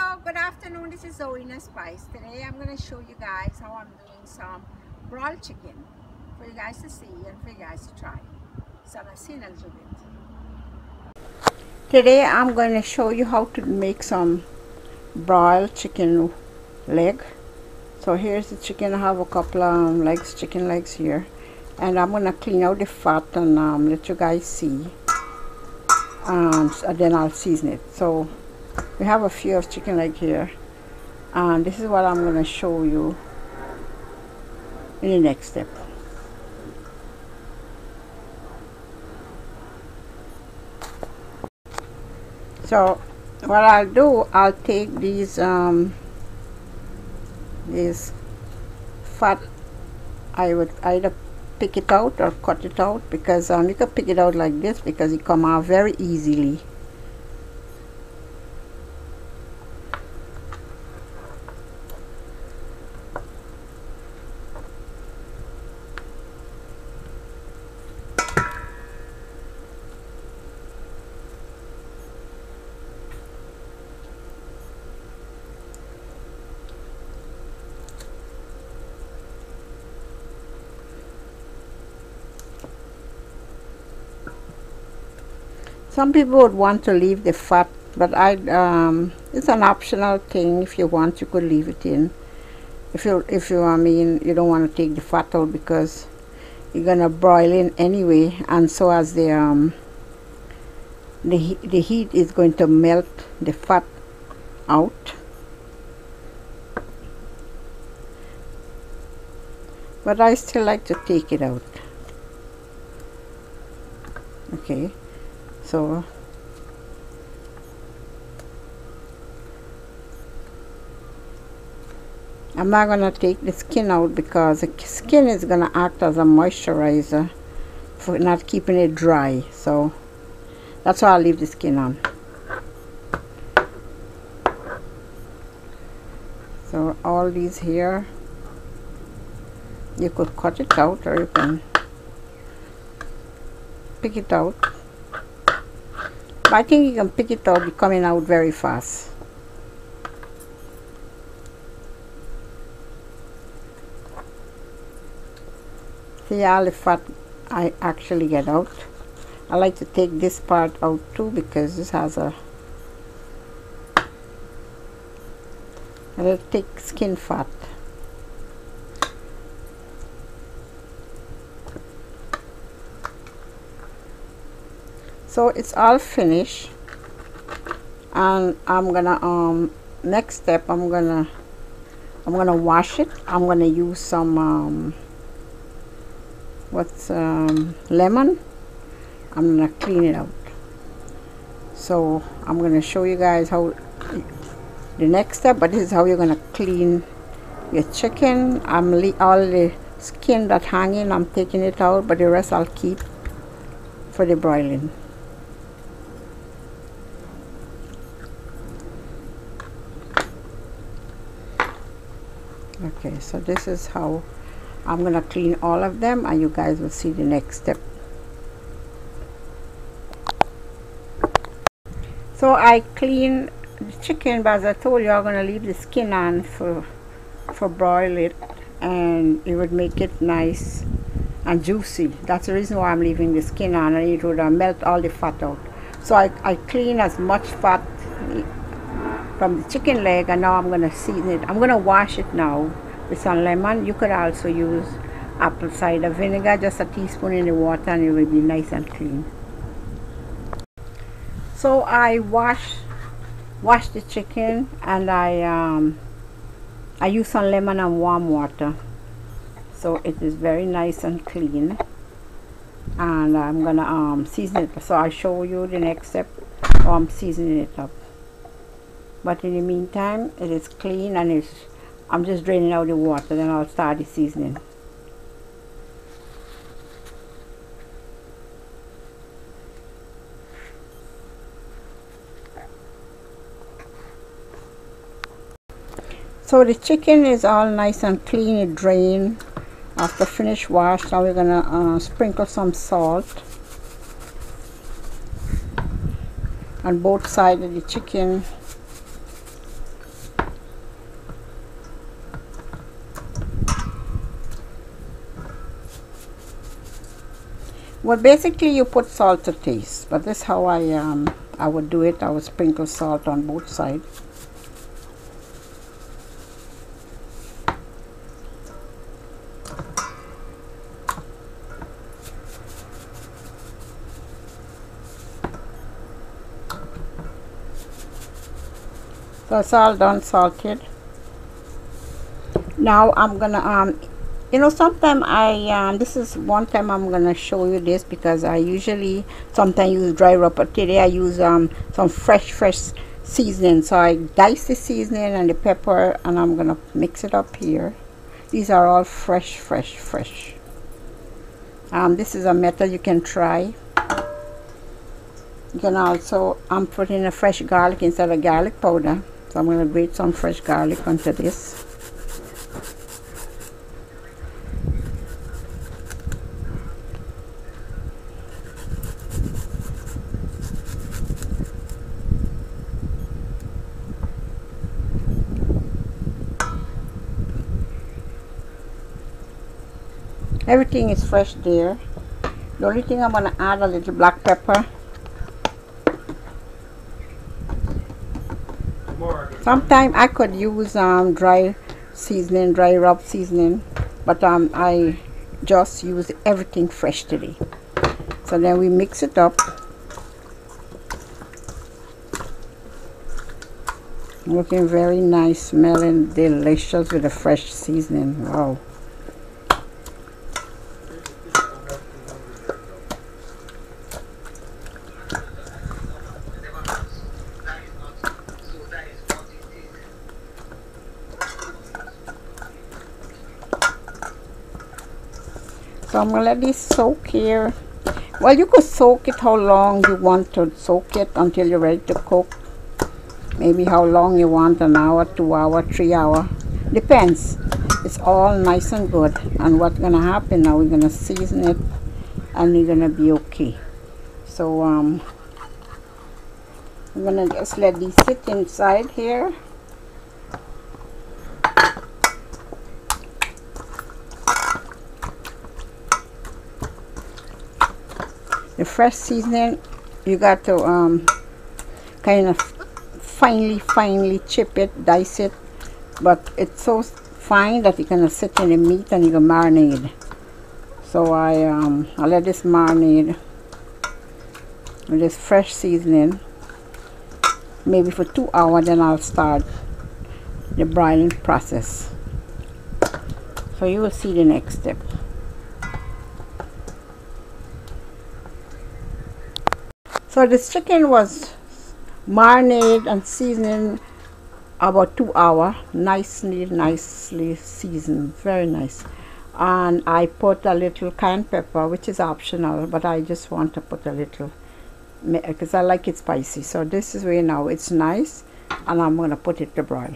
Hello, good afternoon. This is Zoe Spice. Today I'm going to show you guys how I'm doing some broiled chicken for you guys to see and for you guys to try. So let's see a little bit. Today I'm going to show you how to make some broiled chicken leg. So here's the chicken. I have a couple of chicken legs here, and I'm going to clean out the fat and let you guys see, and then I'll season it. So we have a few of chicken leg here, and this is what I'm going to show you in the next step. So what I'll do, I'll take these fat. I would either pick it out or cut it out, because you can pick it out like this because it come out very easily. Some people would want to leave the fat, but it's an optional thing. If you want, you could leave it in. If you you don't want to take the fat out because you're gonna broil in anyway, and so as the heat is going to melt the fat out. But I still like to take it out. Okay. So I'm not going to take the skin out because the skin is going to act as a moisturizer for not keeping it dry. So that's why I'll leave the skin on. So all these here, you could cut it out or you can pick it out. But I think you can pick it out, it's coming out very fast. See all the fat I actually get out. I like to take this part out too because this has a little thick skin fat. So it's all finished, and I'm gonna next step I'm gonna wash it. I'm gonna use some lemon. I'm gonna clean it out. So I'm gonna show you guys how the next step, but this is how you're gonna clean your chicken. All the skin that hanging, I'm taking it out, but the rest I'll keep for the broiling. Okay, so this is how I'm gonna clean all of them, and you guys will see the next step. So I clean the chicken, but as I told you, I'm gonna leave the skin on for broil it, and it would make it nice and juicy. That's the reason why I'm leaving the skin on, and it would melt all the fat out. So I clean as much fat from the chicken leg, and now I'm going to season it. I'm going to wash it now with some lemon. You could also use apple cider vinegar, just a teaspoon in the water, and it will be nice and clean. So I wash the chicken, and I use some lemon and warm water, so it is very nice and clean. And I'm going to season it. So I'll show you the next step how I'm seasoning it up. But in the meantime, it is clean, and I'm just draining out the water, then I'll start the seasoning. So the chicken is all nice and clean, it drained after finish wash. Now we're gonna sprinkle some salt on both sides of the chicken. Well, basically you put salt to taste, but this is how I would do it. I would sprinkle salt on both sides. So it's all done salted. Now I'm gonna you know, sometime this is one time I'm gonna show you this, because I usually sometimes use dry rub, but today I use some fresh seasoning. So I dice the seasoning and the pepper, and I'm gonna mix it up here. These are all fresh. This is a method you can try. You can also put in a fresh garlic instead of garlic powder. So I'm gonna grate some fresh garlic onto this. Everything is fresh there. The only thing I'm gonna add a little black pepper. Sometimes I could use dry seasoning, dry rub seasoning, but I just use everything fresh today. So then we mix it up. Looking very nice, smelling delicious with the fresh seasoning. Wow. So I'm gonna let this soak here. Well, you could soak it how long you want to soak it until you're ready to cook. Maybe how long you want, an hour, 2 hours, 3 hours. Depends. It's all nice and good. And what's gonna happen now, we're gonna season it and you're gonna be okay. So I'm gonna just let these sit inside here. The fresh seasoning, you got to kind of finely chip it, dice it, but it's so fine that it's gonna sit in the meat and you can marinate. So I let this marinate with this fresh seasoning maybe for 2 hours, then I'll start the broiling process. So you will see the next step. So this chicken was marinated and seasoned about 2 hours, nicely seasoned, very nice. And I put a little cayenne pepper, which is optional, but I just want to put a little because I like it spicy. So this is where now it's nice, and I'm gonna put it to broil.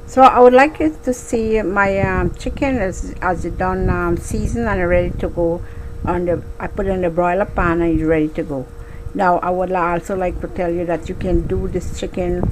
So I would like you to see my chicken as it done seasoned and ready to go on the. I put it in the broiler pan and it's ready to go. Now I would also like to tell you that you can do this chicken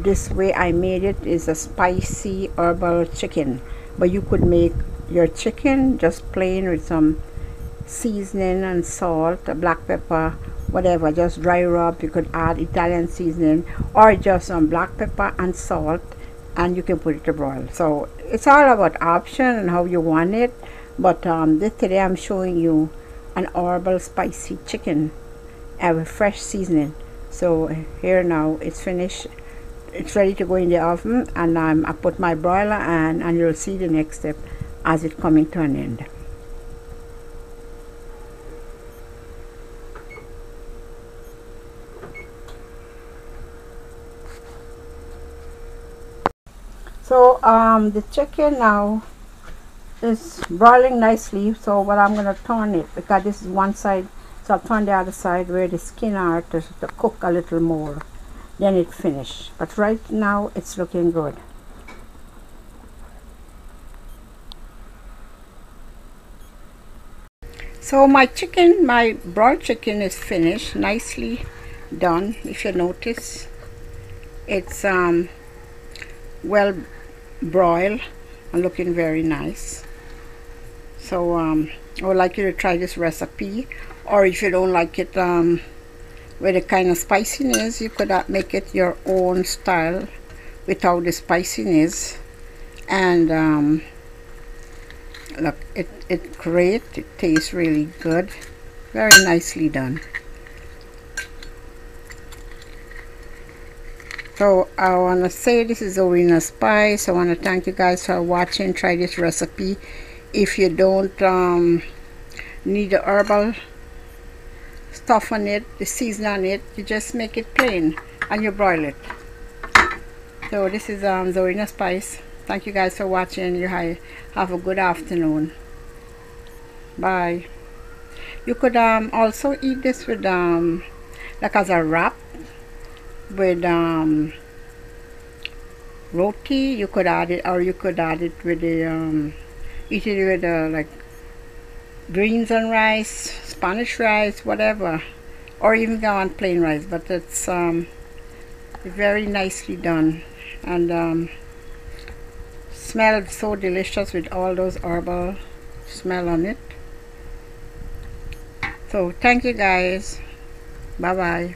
this way I made it. Is a spicy herbal chicken, but you could make your chicken just plain with some seasoning and salt, black pepper, whatever, just dry rub. You could add Italian seasoning or just some black pepper and salt, and you can put it to broil. So it's all about option and how you want it. But today I'm showing you an herbal spicy chicken with fresh seasoning. So here now it's finished. It's ready to go in the oven, and I put my broiler and you'll see the next step as it coming to an end. So the chicken now is broiling nicely. So what I'm gonna turn it, because this is one side, so I'll turn the other side where the skin are to cook a little more. Then it finish. But right now it's looking good. So my chicken, my broiled chicken is finished, nicely done. If you notice, it's well broiled, and looking very nice. So I would like you to try this recipe, or if you don't like it with the kind of spiciness, you could make it your own style without the spiciness. And look, it's great. It tastes really good. Very nicely done. So I want to say this is Arena Spice. I want to thank you guys for watching. Try this recipe. If you don't need the herbal stuff on it, the season on it, you just make it plain and you broil it. So this is Arena Spice. Thank you guys for watching. You have a good afternoon. Bye. You could also eat this with like as a wrap with roti. You could add it, or you could add it with the eat it with like greens and rice, Spanish rice, whatever, or even go on plain rice. But it's very nicely done, and smells so delicious with all those herbal smell on it. So thank you guys. Bye bye.